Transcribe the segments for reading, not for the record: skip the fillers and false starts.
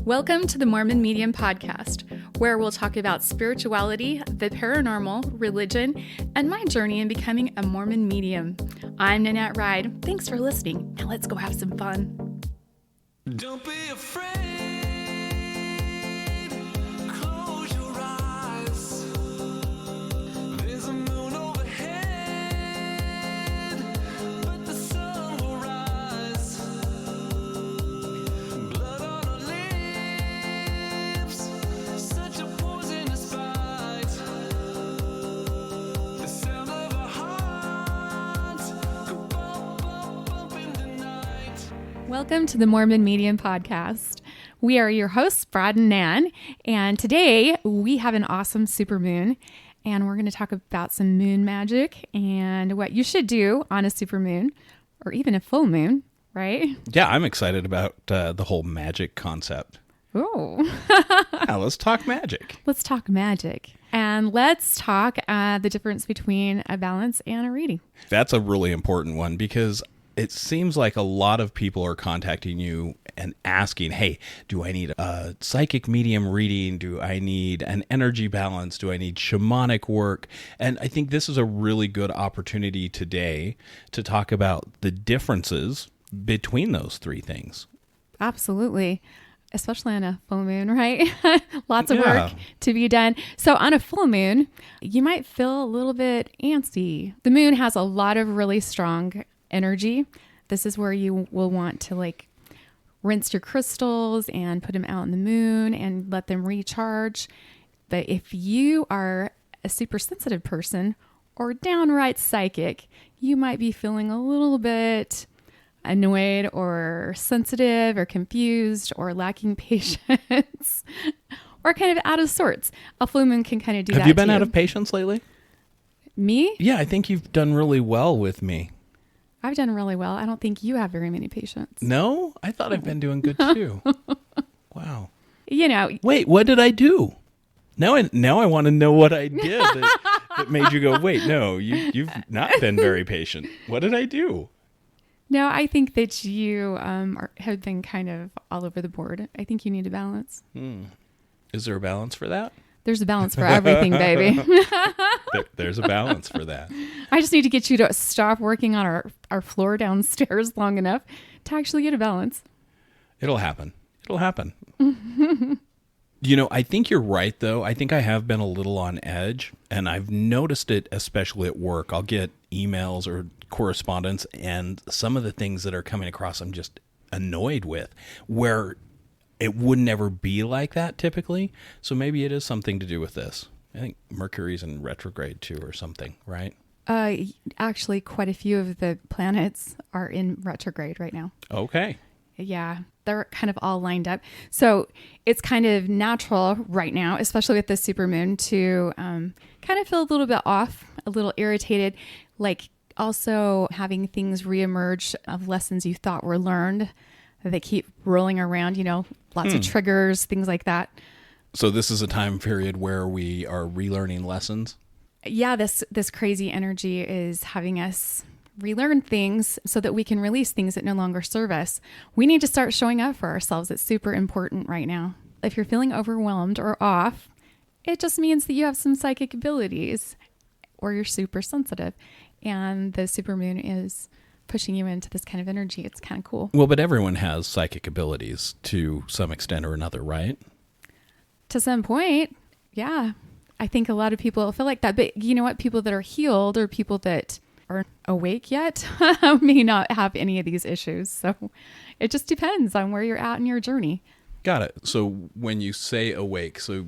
Welcome to the Mormon Medium Podcast, where we'll talk about spirituality, the paranormal, religion, and my journey in becoming a Mormon medium. I'm Nanette Ride. Thanks for listening. Now let's go have some fun. Don't be afraid. Close your eyes. There's a moon overhead, but the sun will rise. Blood on our lips, such a poisonous bite. The sound of our hearts go bump, bump, bump in the night. Welcome to the Mormon Medium Podcast. We are your hosts, Brad and Nan, and today we have an awesome supermoon, and we're going to talk about some moon magic and what you should do on a supermoon or even a full moon, right? Yeah, I'm excited about the whole magic concept. Oh, Now, let's talk magic. let's talk magic. And let's talk the difference between a balance and a reading. That's a really important one because it seems like a lot of people are contacting you and asking, hey, do I need a psychic medium reading? Do I need an energy balance? Do I need shamanic work? And I think this is a really good opportunity today to talk about the differences between those three things. Absolutely. Especially on a full moon, right? Lots of Yeah. work to be done. So on a full moon, you might feel a little bit antsy. The moon has a lot of really strong energy. This is where you will want to rinse your crystals and put them out in the moon and let them recharge. But if you are a super sensitive person or downright psychic, you might be feeling a little bit annoyed or sensitive or confused or lacking patience or kind of out of sorts. A full moon can kind of do that. Have you been to out of patience lately? Me? Yeah, I think you've done really well with me. I've done really well. I don't think you have very many patients. No? I thought I've been doing good too. Wow. You know, Wait, what did I do? Now I want to know what I did that made you go, wait, no, you've not been very patient. What did I do? no, I think that you have been kind of all over the board. I think you need a balance. Is there a balance for that? There's a balance for everything, baby. There's a balance for that. I just need to get you to stop working on our floor downstairs long enough to actually get a balance. It'll happen. I think you're right, though. I think I have been a little on edge, and I've noticed it, especially at work. I'll get emails or correspondence, and some of the things that are coming across I'm just annoyed with, where it would never be like that typically. So maybe it is something to do with this. I think Mercury's in retrograde too or something, right? Actually, quite a few of the planets are in retrograde right now. Okay. Yeah, they're kind of all lined up. So it's kind of natural right now, especially with the supermoon, to kind of feel a little bit off, a little irritated, like also having things reemerge of lessons you thought were learned. They keep rolling around, lots of triggers, things like that. So this is a time period where we are relearning lessons? Yeah, this crazy energy is having us relearn things so that we can release things that no longer serve us. We need to start showing up for ourselves. It's super important right now. If you're feeling overwhelmed or off, it just means that you have some psychic abilities or you're super sensitive. And the supermoon is pushing you into this kind of energy. It's kind of cool. Well, but everyone has psychic abilities to some extent or another, right? To some point, yeah. I think a lot of people feel like that. But you know what? People that are healed or people that aren't awake yet may not have any of these issues. So it just depends on where you're at in your journey. Got it. So when you say awake, so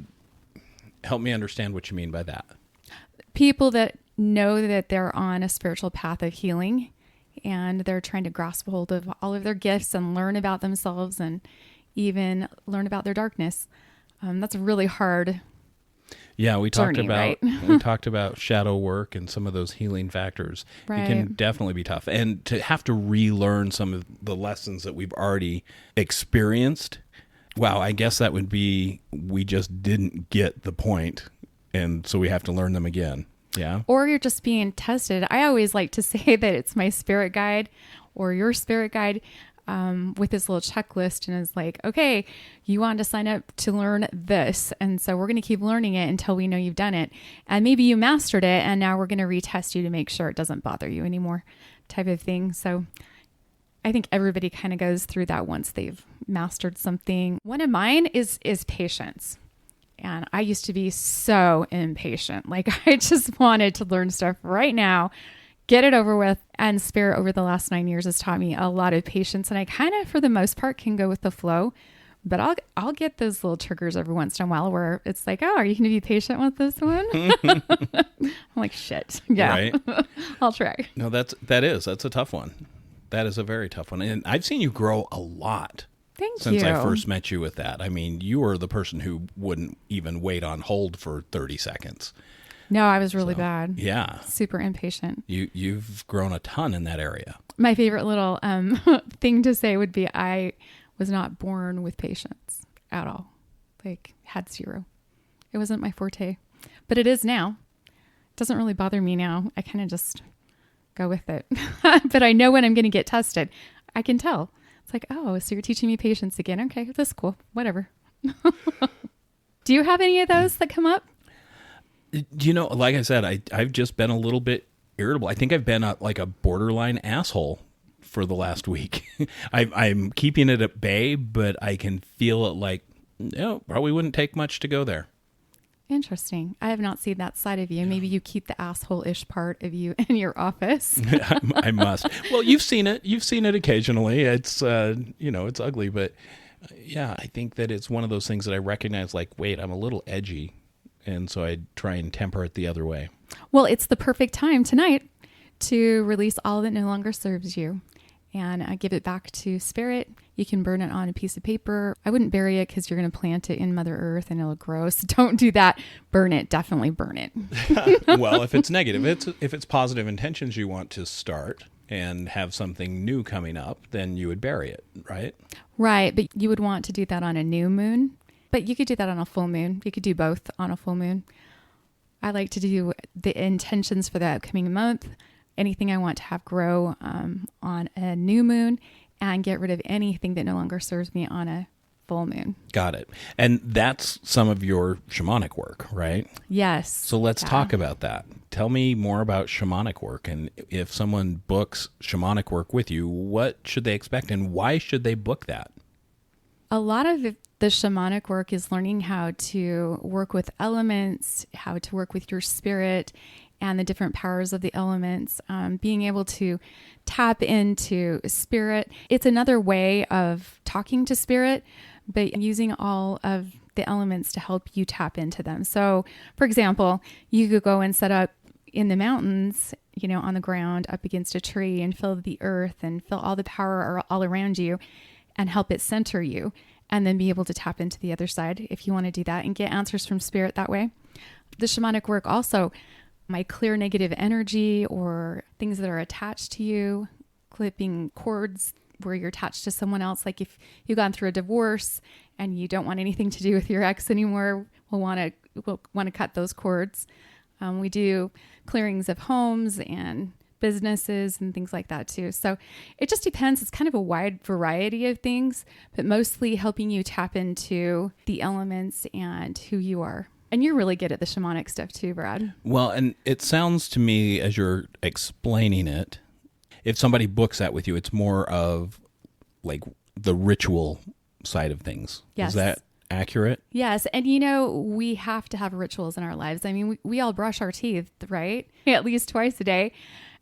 help me understand what you mean by that. People that know that they're on a spiritual path of healing and they're trying to grasp hold of all of their gifts and learn about themselves and even learn about their darkness. That's really hard. Yeah, we talked journey, about right? we talked about shadow work and some of those healing factors. Right. It can definitely be tough, and to have to relearn some of the lessons that we've already experienced. Wow, I guess that would be we just didn't get the point, and so we have to learn them again. Yeah. Or you're just being tested. I always like to say that it's my spirit guide or your spirit guide with this little checklist and is like, okay, you want to sign up to learn this. And so we're going to keep learning it until we know you've done it. And maybe you mastered it. And now we're going to retest you to make sure it doesn't bother you anymore, type of thing. So I think everybody kind of goes through that once they've mastered something. One of mine is patience. And I used to be so impatient. Like I just wanted to learn stuff right now, get it over with. And Spirit over the last 9 years has taught me a lot of patience. And I kind of, for the most part, can go with the flow. But I'll get those little triggers every once in a while where it's like, oh, are you going to be patient with this one? I'm like, shit. Yeah, Right. I'll try. No, that's a tough one. That is a very tough one. And I've seen you grow a lot. Thank Since you. I first met you with that. I mean, you were the person who wouldn't even wait on hold for 30 seconds. No, I was really bad. Yeah. Super impatient. You've grown a ton in that area. My favorite little thing to say would be I was not born with patience at all. Like, had zero. It wasn't my forte. But it is now. It doesn't really bother me now. I kind of just go with it. But I know when I'm going to get tested. I can tell. It's like, oh, so you're teaching me patience again. Okay, that's cool. Whatever. Do you have any of those that come up? You know, like I said, I've just been a little bit irritable. I think I've been like a borderline asshole for the last week. I'm keeping it at bay, but I can feel it like, no, probably wouldn't take much to go there. Interesting. I have not seen that side of you. Yeah. Maybe you keep the asshole-ish part of you in your office. I must. Well, you've seen it. You've seen it occasionally. It's, it's ugly, but yeah, I think that it's one of those things that I recognize like, wait, I'm a little edgy. And so I try and temper it the other way. Well, it's the perfect time tonight to release all that no longer serves you. And I give it back to Spirit. You can burn it on a piece of paper. I wouldn't bury it because you're going to plant it in Mother Earth and it'll grow. So don't do that. Burn it. Definitely burn it. Well, if it's negative, if it's positive intentions you want to start and have something new coming up, then you would bury it, right? Right. But you would want to do that on a new moon. But you could do that on a full moon. You could do both on a full moon. I like to do the intentions for the upcoming month. Anything I want to have grow on a new moon, and get rid of anything that no longer serves me on a full moon. Got it. And that's some of your shamanic work, right? Yes. So let's talk about that. Tell me more about shamanic work. And if someone books shamanic work with you, what should they expect and why should they book that? A lot of the shamanic work is learning how to work with elements, how to work with your spirit, and the different powers of the elements, being able to tap into spirit. It's another way of talking to spirit, but using all of the elements to help you tap into them. So, for example, you could go and set up in the mountains, on the ground up against a tree and feel the earth and feel all the power all around you and help it center you, and then be able to tap into the other side if you want to do that and get answers from spirit that way. The shamanic work also might clear negative energy or things that are attached to you, clipping cords where you're attached to someone else. Like if you've gone through a divorce and you don't want anything to do with your ex anymore, we'll want to cut those cords. We do clearings of homes and businesses and things like that too. So it just depends. It's kind of a wide variety of things, but mostly helping you tap into the elements and who you are. And you're really good at the shamanic stuff too, Brad. Well, and it sounds to me as you're explaining it, if somebody books that with you, it's more of like the ritual side of things. Yes. Is that accurate? Yes. And we have to have rituals in our lives. I mean, we all brush our teeth, right? At least twice a day.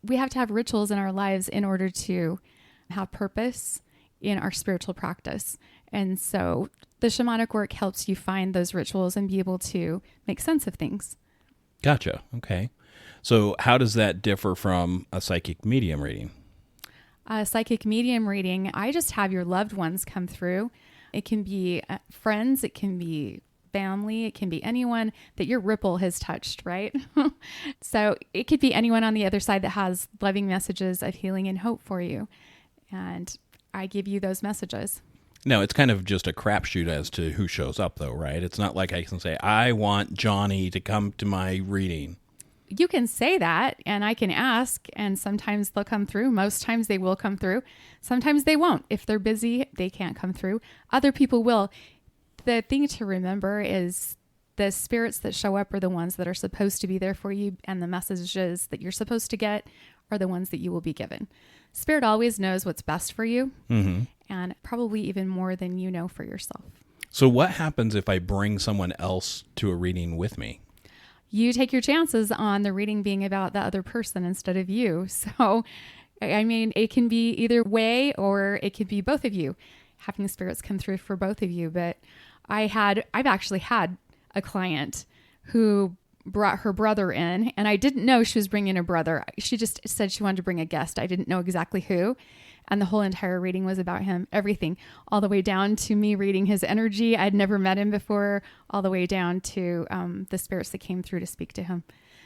We have to have rituals in our lives in order to have purpose in our spiritual practice. And so the shamanic work helps you find those rituals and be able to make sense of things. Gotcha. Okay. So how does that differ from a psychic medium reading? A psychic medium reading, I just have your loved ones come through. It can be friends, it can be family, it can be anyone that your ripple has touched, right? So it could be anyone on the other side that has loving messages of healing and hope for you. And I give you those messages. No, it's kind of just a crapshoot as to who shows up, though, right? It's not like I can say, I want Johnny to come to my reading. you can say that and I can ask, and sometimes they'll come through. Most times they will come through. Sometimes they won't. If they're busy, they can't come through. Other people will. The thing to remember is the spirits that show up are the ones that are supposed to be there for you, and the messages that you're supposed to get are the ones that you will be given. Spirit always knows what's best for you, and probably even more than you know for yourself. So what happens if I bring someone else to a reading with me? You take your chances on the reading being about the other person instead of you. So, I mean, it can be either way, or it could be both of you having spirits come through for both of you. But I've actually had a client who brought her brother in, and I didn't know she was bringing a brother. She just said she wanted to bring a guest. I didn't know exactly who. And the whole entire reading was about him, everything, all the way down to me reading his energy. I'd never met him before, all the way down to the spirits that came through to speak to him.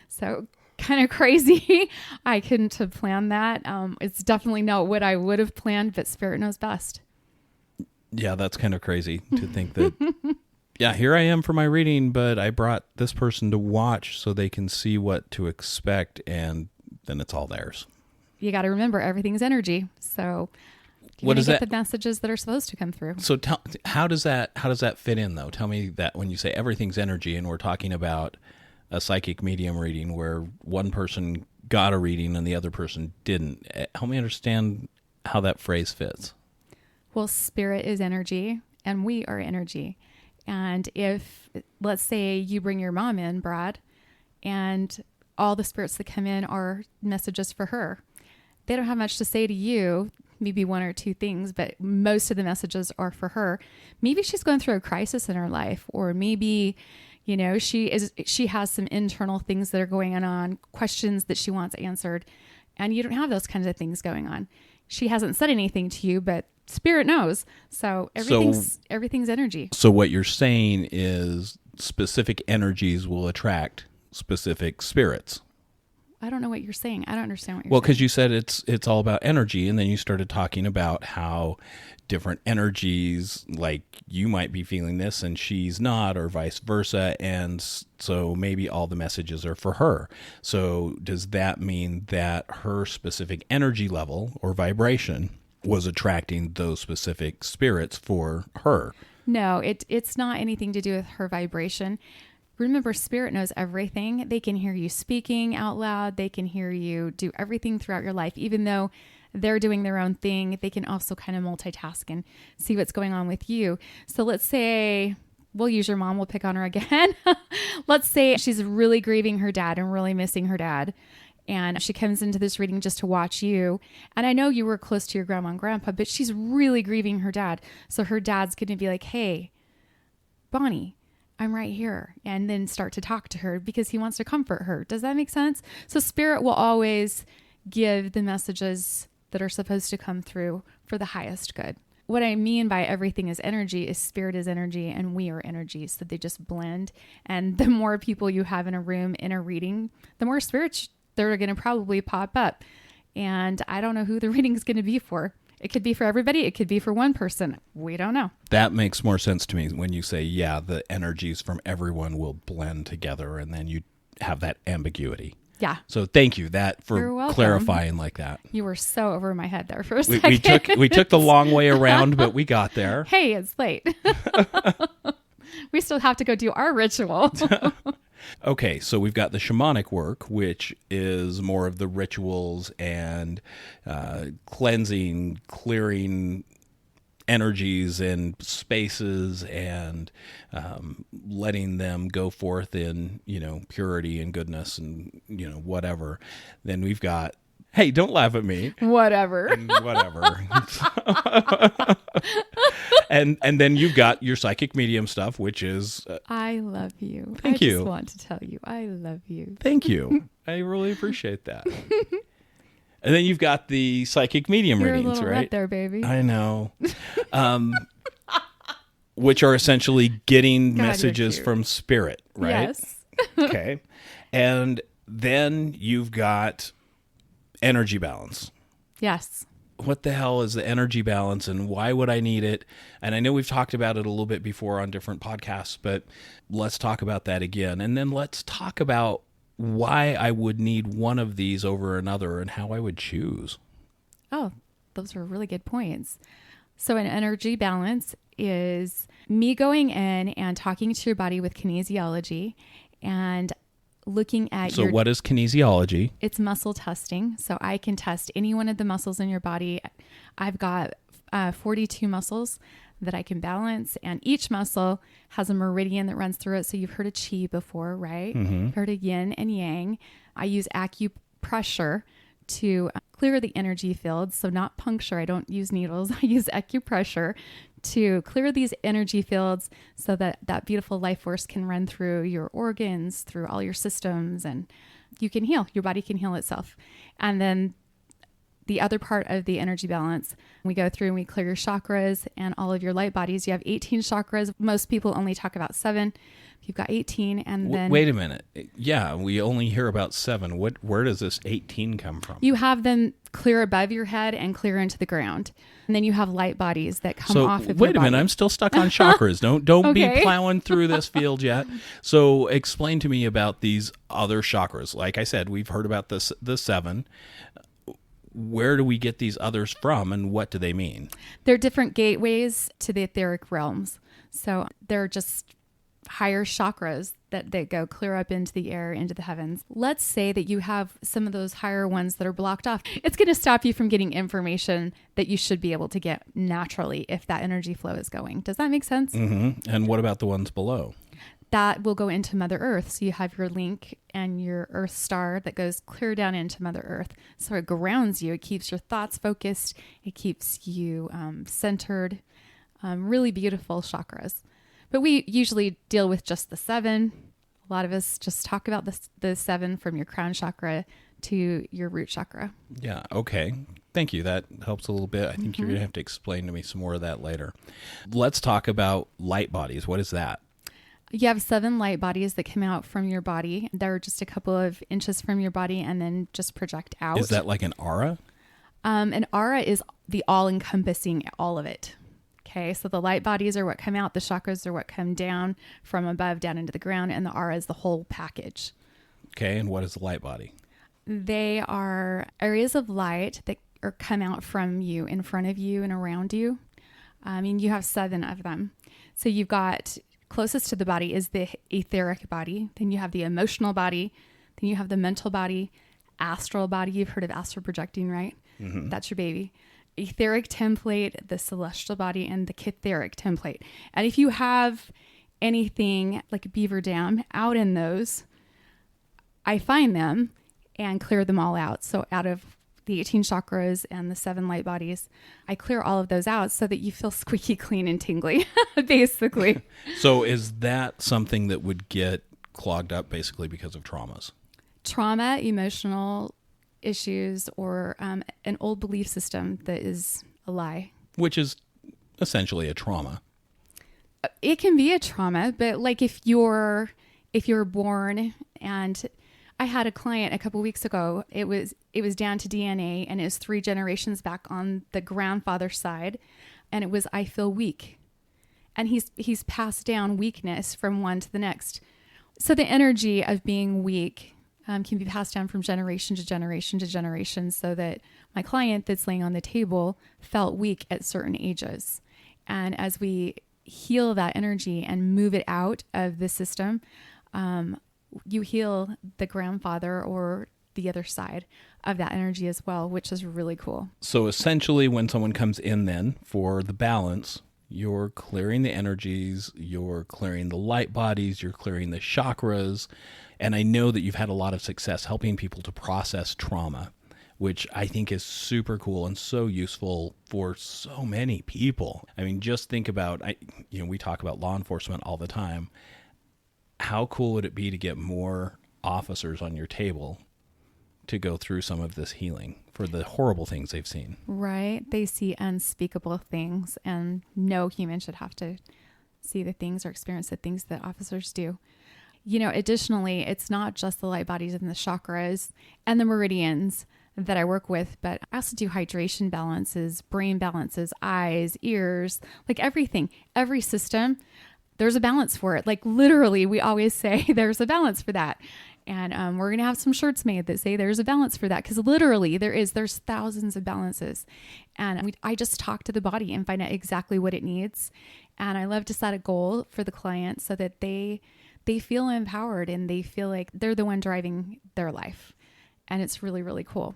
So kind of crazy. I couldn't have planned that. It's definitely not what I would have planned, but Spirit knows best. Yeah, that's kind of crazy to think that, yeah, here I am for my reading, but I brought this person to watch so they can see what to expect, and then it's all theirs. You got to remember, everything's energy. So you're going to get the messages that are supposed to come through. So how does that fit in, though? Tell me that when you say everything's energy, and we're talking about a psychic medium reading where one person got a reading and the other person didn't. Help me understand how that phrase fits. Well, spirit is energy and we are energy. And if, let's say you bring your mom in, Brad, and all the spirits that come in are messages for her. They don't have much to say to you, maybe one or two things, but most of the messages are for her. Maybe she's going through a crisis in her life, or maybe, you know, she has some internal things that are going on, questions that she wants answered, and you don't have those kinds of things going on. She hasn't said anything to you, but Spirit knows. So everything's energy. So what you're saying is specific energies will attract specific spirits. I don't know what you're saying. I don't understand what you're saying. Well, because you said it's all about energy, and then you started talking about how different energies, like you might be feeling this and she's not, or vice versa, and so maybe all the messages are for her. So does that mean that her specific energy level or vibration was attracting those specific spirits for her? No, it's not anything to do with her vibration. Remember, Spirit knows everything. They can hear you speaking out loud. They can hear you do everything throughout your life. Even though they're doing their own thing, they can also kind of multitask and see what's going on with you. So let's say, we'll use your mom. We'll pick on her again. Let's say she's really grieving her dad and really missing her dad. And she comes into this reading just to watch you. And I know you were close to your grandma and grandpa, but she's really grieving her dad. So her dad's going to be like, hey, Bonnie, I'm right here, and then start to talk to her because he wants to comfort her. Does that make sense? So Spirit will always give the messages that are supposed to come through for the highest good. What I mean by everything is energy is Spirit is energy and we are energy. So they just blend. And the more people you have in a room, in a reading, the more spirits they're going to probably pop up. And I don't know who the reading is going to be for. It could be for everybody. It could be for one person. We don't know. That makes more sense to me when you say, yeah, the energies from everyone will blend together, and then you have that ambiguity. Yeah. So thank you for You're welcome. clarifying like that. You were so over my head there for a second. We took the long way around, but we got there. Hey, it's late. We still have to go do our ritual. Okay, so we've got the shamanic work, which is more of the rituals and cleansing, clearing energies and spaces, and letting them go forth in, purity and goodness and, whatever. Then we've got, hey, don't laugh at me. Whatever. And whatever. And then you've got your psychic medium stuff, which is... I love you. Thank you. I just want to tell you, I love you. Thank you. I really appreciate that. And then you've got the psychic medium You're readings, a little right? red there, baby. I know. Which are essentially getting God, messages you're cute. from Spirit, right? Yes. Okay. And then you've got energy balance. Yes. What the hell is the energy balance and why would I need it? And I know we've talked about it a little bit before on different podcasts, but let's talk about that again. And then let's talk about why I would need one of these over another and how I would choose. Oh, those are really good points. So an energy balance is me going in and talking to your body with kinesiology and looking at So what is kinesiology? It's muscle testing. So I can test any one of the muscles in your body. I've got 42 muscles that I can balance, and each muscle has a meridian that runs through it. So you've heard of chi before, right? Heard of yin and yang. I use acupressure to clear the energy fields. So not puncture. I don't use needles. I use acupressure to clear these energy fields so that that beautiful life force can run through your organs, through all your systems, and you can heal. Your body can heal itself. And then the other part of the energy balance, we go through and we clear your chakras and all of your light bodies. You have 18 chakras. Most people only talk about 7. You've got 18, and then Wait a minute. Yeah, we only hear about 7. Where does this 18 come from? you have them clear above your head and clear into the ground. And then you have light bodies that come So off of wait your a minute, body. I'm still stuck on chakras. Don't Okay. be plowing through this field yet. So explain to me about these other chakras. Like I said, we've heard about the 7. Where do we get these others from, and what do they mean? They're different gateways to the etheric realms. So they're just higher chakras that go clear up into the air, into the heavens. Let's say that you have some of those higher ones that are blocked off. It's going to stop you from getting information that you should be able to get naturally if that energy flow is going. Does that make sense? And what about the ones below? That will go into Mother Earth. So you have your link and your Earth star that goes clear down into Mother Earth. So it grounds you. It keeps your thoughts focused. It keeps you centered. Really beautiful chakras. But we usually deal with just the 7. A lot of us just talk about the 7 from your crown chakra to your root chakra. Yeah, okay. Thank you. That helps a little bit. I think you're going to have to explain to me some more of that later. Let's talk about light bodies. What is that? You have 7 light bodies that come out from your body. They're just a couple of inches from your body and then just project out. Is that like an aura? An aura is the all-encompassing all of it. Okay, so the light bodies are what come out. The chakras are what come down from above down into the ground, and the aura is the whole package. Okay, and what is the light body? They are areas of light that come out from you, in front of you, and around you. I mean, you have 7 of them. So you've got... Closest to the body is the etheric body. Then you have the emotional body. Then you have the mental body, astral body. You've heard of astral projecting, right? That's your baby. Etheric template, the celestial body, and the etheric template. And if you have anything like a beaver dam out in those, I find them and clear them all out. So out of the 18 chakras and the 7 light bodies, I clear all of those out so that you feel squeaky clean and tingly, basically. So is that something that would get clogged up basically because of traumas? Trauma, emotional issues, or an old belief system that is a lie. Which is essentially a trauma. It can be a trauma, but like if you're born, and I had a client a couple weeks ago, it was down to DNA, and it was 3 generations back on the grandfather side, and it was, I feel weak. And he's passed down weakness from one to the next. So the energy of being weak can be passed down from generation to generation to generation, so that my client that's laying on the table felt weak at certain ages. And as we heal that energy and move it out of the system, you heal the grandfather or the other side of that energy as well, which is really cool. So essentially when someone comes in then for the balance, you're clearing the energies, you're clearing the light bodies, you're clearing the chakras. And I know that you've had a lot of success helping people to process trauma, which I think is super cool and so useful for so many people. I mean, just think about, we talk about law enforcement all the time. How cool would it be to get more officers on your table to go through some of this healing for the horrible things they've seen? Right. They see unspeakable things, and no human should have to see the things or experience the things that officers do. Additionally, it's not just the light bodies and the chakras and the meridians that I work with, but I also do hydration balances, brain balances, eyes, ears, like everything, every system. There's a balance for it. Like literally, we always say there's a balance for that. And we're going to have some shirts made that say there's a balance for that. Because literally there's thousands of balances. And I just talk to the body and find out exactly what it needs. And I love to set a goal for the client so that they feel empowered and they feel like they're the one driving their life. And it's really, really cool.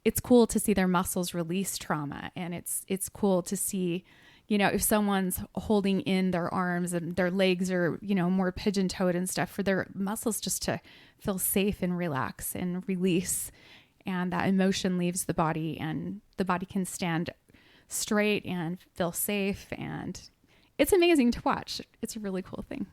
It's cool to see their muscles release trauma. And it's cool to see, if someone's holding in their arms and their legs are, more pigeon-toed and stuff, for their muscles just to feel safe and relax and release. And that emotion leaves the body and the body can stand straight and feel safe. And it's amazing to watch. It's a really cool thing.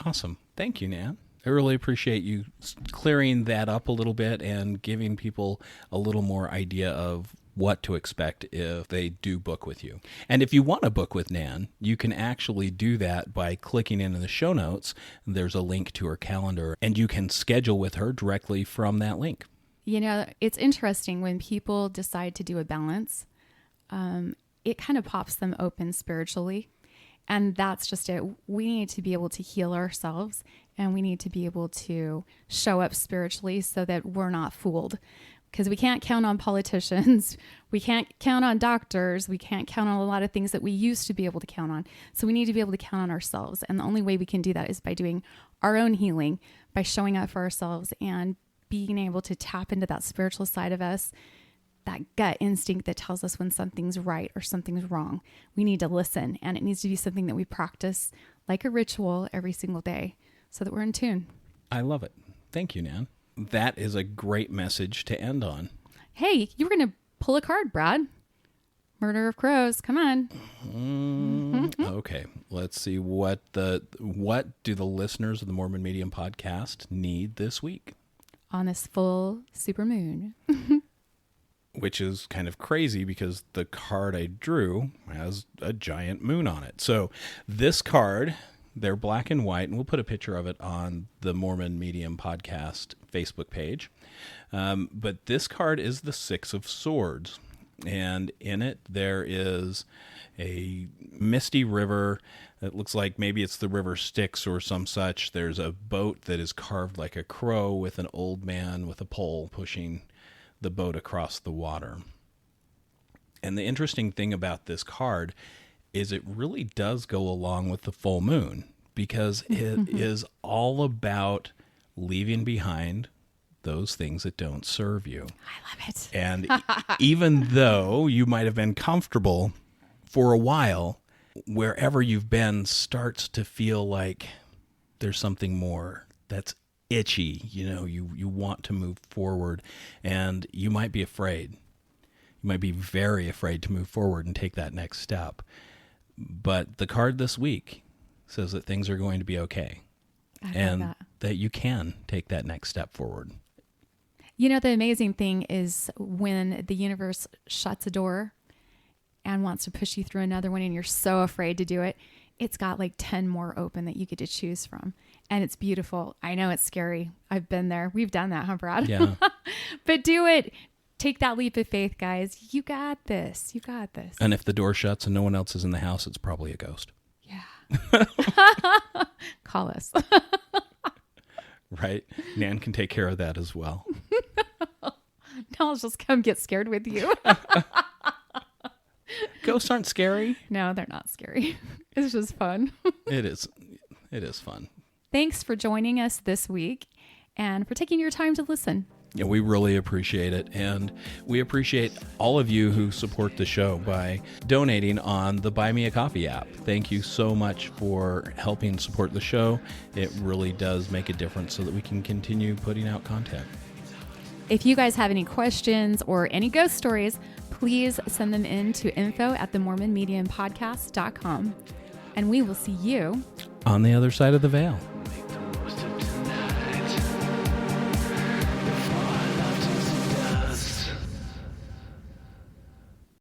Awesome. Thank you, Nan. I really appreciate you clearing that up a little bit and giving people a little more idea of what to expect if they do book with you. And if you want to book with Nan, you can actually do that by clicking in the show notes. There's a link to her calendar, and you can schedule with her directly from that link. It's interesting when people decide to do a balance, it kind of pops them open spiritually. And that's just it. We need to be able to heal ourselves, and we need to be able to show up spiritually so that we're not fooled. Because we can't count on politicians. We can't count on doctors. We can't count on a lot of things that we used to be able to count on. So we need to be able to count on ourselves. And the only way we can do that is by doing our own healing, by showing up for ourselves and being able to tap into that spiritual side of us, that gut instinct that tells us when something's right or something's wrong. We need to listen, and it needs to be something that we practice like a ritual every single day so that we're in tune. I love it. Thank you, Nan. That is a great message to end on. Hey, you were going to pull a card, Brad. Murder of Crows. Come on. Okay. Let's see what do the listeners of the Mormon Medium podcast need this week? On this full supermoon. Which is kind of crazy because the card I drew has a giant moon on it. So this card, they're black and white, and we'll put a picture of it on the Mormon Medium podcast Facebook page. But this card is the Six of Swords, and in it there is a misty river. It looks like maybe it's the river Styx or some such. There's a boat that is carved like a crow with an old man with a pole pushing the boat across the water. And the interesting thing about this card is it really does go along with the full moon, because it is all about leaving behind those things that don't serve you. I love it. And even though you might have been comfortable for a while, wherever you've been starts to feel like there's something more that's itchy. You want to move forward, and you might be afraid. You might be very afraid to move forward and take that next step. But the card this week says that things are going to be okay, and that you can take that next step forward. The amazing thing is when the universe shuts a door and wants to push you through another one, and you're so afraid to do it, it's got like 10 more open that you get to choose from. And it's beautiful. I know it's scary. I've been there. We've done that, huh, Brad? Yeah. But do it. Take that leap of faith, guys. You got this. You got this. And if the door shuts and no one else is in the house, it's probably a ghost. Yeah. Call us. Right? Nan can take care of that as well. No, I'll just come get scared with you. Ghosts aren't scary. No, they're not scary. It's just fun. It is fun. Thanks for joining us this week and for taking your time to listen. Yeah, we really appreciate it. And we appreciate all of you who support the show by donating on the Buy Me a Coffee app. Thank you so much for helping support the show. It really does make a difference so that we can continue putting out content. If you guys have any questions or any ghost stories, please send them in to info@themormonmediumpodcast.com. And we will see you on the other side of the veil.